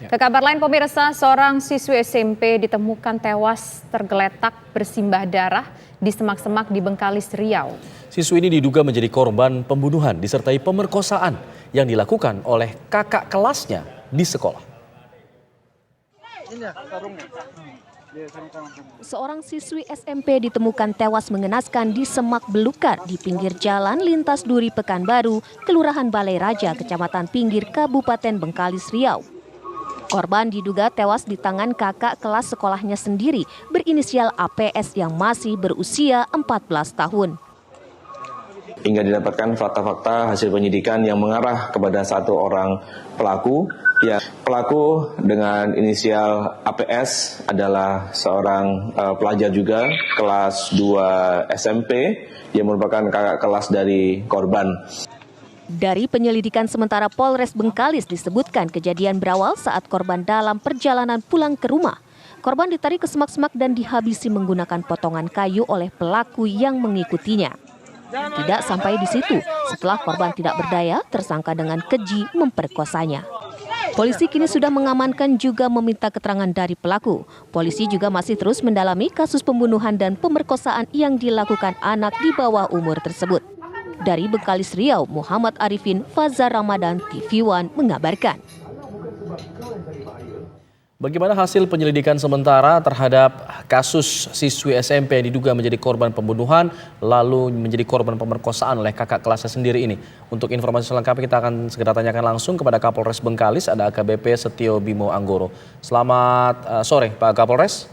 Ke kabar lain pemirsa, seorang siswi SMP ditemukan tewas tergeletak bersimbah darah di semak-semak di Bengkalis, Riau. Siswi ini diduga menjadi korban pembunuhan disertai pemerkosaan yang dilakukan oleh kakak kelasnya di sekolah. Seorang siswi SMP ditemukan tewas mengenaskan di semak belukar di pinggir jalan lintas Duri Pekanbaru, Kelurahan Balai Raja, Kecamatan Pinggir, Kabupaten Bengkalis, Riau. Korban diduga tewas di tangan kakak kelas sekolahnya sendiri berinisial APS yang masih berusia 14 tahun. Hingga didapatkan fakta-fakta hasil penyidikan yang mengarah kepada satu orang pelaku. Ya, pelaku dengan inisial APS adalah seorang pelajar juga kelas 2 SMP yang merupakan kakak kelas dari korban. Dari penyelidikan sementara Polres Bengkalis disebutkan kejadian berawal saat korban dalam perjalanan pulang ke rumah. Korban ditarik ke semak-semak dan dihabisi menggunakan potongan kayu oleh pelaku yang mengikutinya. Tidak sampai di situ, setelah korban tidak berdaya, tersangka dengan keji memperkosanya. Polisi kini sudah mengamankan juga meminta keterangan dari pelaku. Polisi juga masih terus mendalami kasus pembunuhan dan pemerkosaan yang dilakukan anak di bawah umur tersebut. Dari Bengkalis, Riau, Muhammad Arifin, Fazar Ramadan, TV One mengabarkan. Bagaimana hasil penyelidikan sementara terhadap kasus siswi SMP yang diduga menjadi korban pembunuhan lalu menjadi korban pemerkosaan oleh kakak kelasnya sendiri ini? Untuk informasi selengkapnya kita akan segera tanyakan langsung kepada Kapolres Bengkalis, ada AKBP Setio Bimo Anggoro. Selamat sore Pak Kapolres.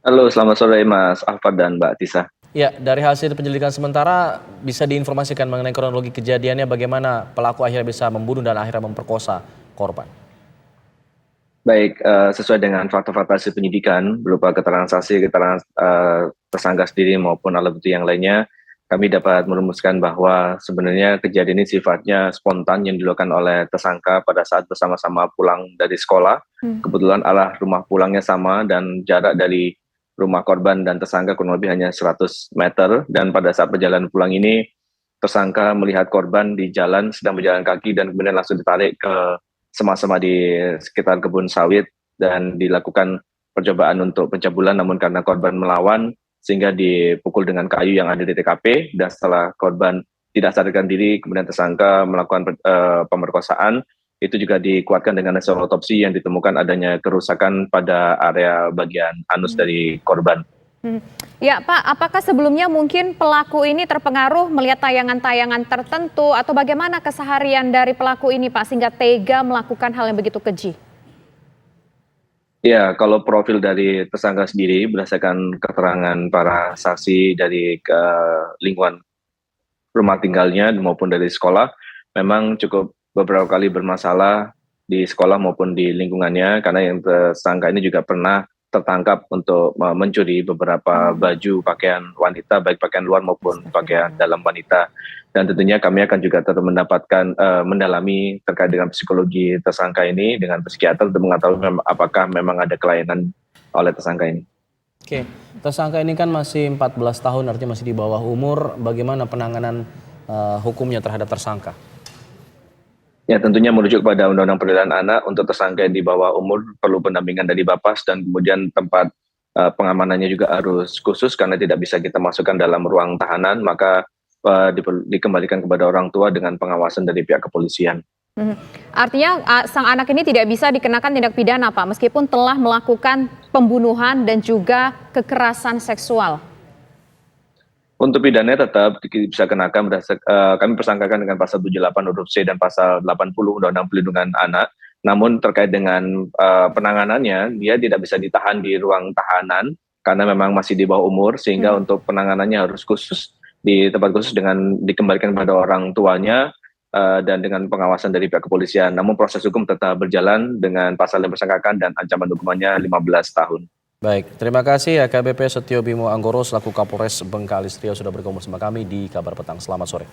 Halo, selamat sore Mas Alfad dan Mbak Tisa. Ya, dari hasil penyelidikan sementara bisa diinformasikan mengenai kronologi kejadiannya, bagaimana pelaku akhirnya bisa membunuh dan akhirnya memperkosa korban. Baik, sesuai dengan fakta-fakta hasil penyidikan berupa keterangan saksi, keterangan tersangka sendiri maupun alat bukti yang lainnya, kami dapat merumuskan bahwa sebenarnya kejadian ini sifatnya spontan yang dilakukan oleh tersangka pada saat bersama-sama pulang dari sekolah. Kebetulan arah rumah pulangnya sama dan jarak dari rumah korban dan tersangka kurang lebih hanya 100 meter. Dan pada saat perjalanan pulang ini, tersangka melihat korban di jalan sedang berjalan kaki dan kemudian langsung ditarik ke semak-semak di sekitar kebun sawit dan dilakukan percobaan untuk pencabulan, namun karena korban melawan sehingga dipukul dengan kayu yang ada di TKP. Dan setelah korban tidak sadarkan diri, kemudian tersangka melakukan pemerkosaan. Itu juga dikuatkan dengan hasil otopsi yang ditemukan adanya kerusakan pada area bagian anus dari korban. Ya Pak, apakah sebelumnya mungkin pelaku ini terpengaruh melihat tayangan-tayangan tertentu atau bagaimana keseharian dari pelaku ini Pak sehingga tega melakukan hal yang begitu keji? Ya, kalau profil dari tersangka sendiri berdasarkan keterangan para saksi dari lingkungan rumah tinggalnya maupun dari sekolah, memang cukup beberapa kali bermasalah di sekolah maupun di lingkungannya, karena yang tersangka ini juga pernah tertangkap untuk mencuri beberapa baju pakaian wanita, baik pakaian luar maupun pakaian dalam wanita. Dan tentunya kami akan juga tetap mendalami terkait dengan psikologi tersangka ini dengan psikiater untuk mengetahui apakah memang ada kelainan oleh tersangka ini. Oke, tersangka ini kan masih 14 tahun, artinya masih di bawah umur. Bagaimana penanganan hukumnya terhadap tersangka? Ya, tentunya merujuk pada Undang-Undang Perlindungan Anak, untuk tersangka yang di bawah umur perlu pendampingan dari Bapas, dan kemudian tempat pengamanannya juga harus khusus karena tidak bisa kita masukkan dalam ruang tahanan, maka dikembalikan kepada orang tua dengan pengawasan dari pihak kepolisian. Artinya sang anak ini tidak bisa dikenakan tindak pidana Pak, meskipun telah melakukan pembunuhan dan juga kekerasan seksual. Untuk pidananya tetap bisa kenakan, kami persangkakan dengan pasal 78 huruf C dan pasal 80 Undang-Undang Perlindungan Anak. Namun terkait dengan penanganannya, dia tidak bisa ditahan di ruang tahanan karena memang masih di bawah umur, sehingga untuk penanganannya harus khusus di tempat khusus dengan dikembalikan kepada orang tuanya dan dengan pengawasan dari pihak kepolisian. Namun proses hukum tetap berjalan dengan pasal yang bersangkakan dan ancaman hukumannya 15 tahun. Baik, terima kasih AKBP Setio Bimo Anggoro selaku Kapolres Bengkalis Riau sudah bergabung bersama kami di Kabar Petang. Selamat sore.